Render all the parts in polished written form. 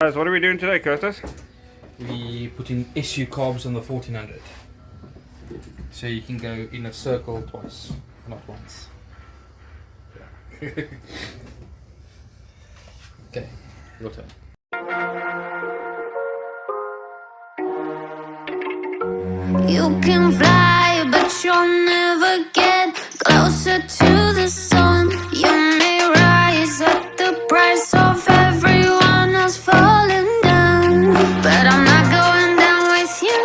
Guys, what are we doing today, Curtis? We put in SU Carbs on the 1400. So you can go in a circle twice, not once. Yeah. Okay, your turn. You can fly, but you'll never get closer to the sun. You may rise at the price of everyone else falling down, but I'm not going down with you.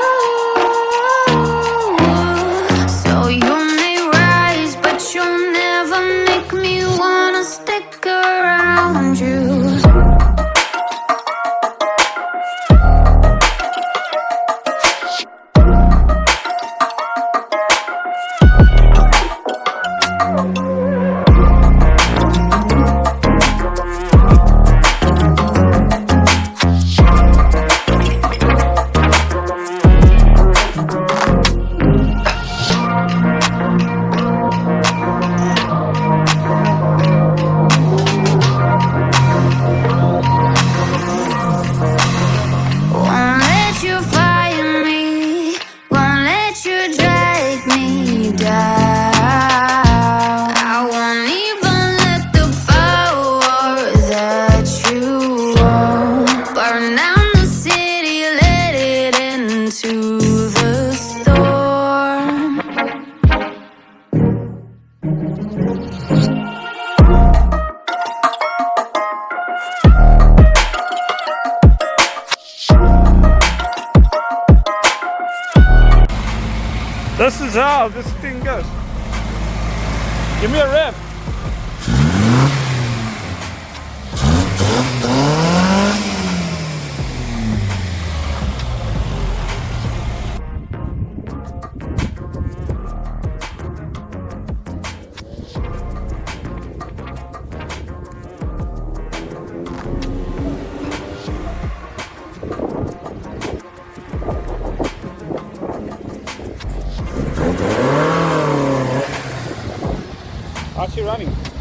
So you may rise, but you'll never make me wanna stick around you. This is how this thing goes. Give me a rev. How's she running?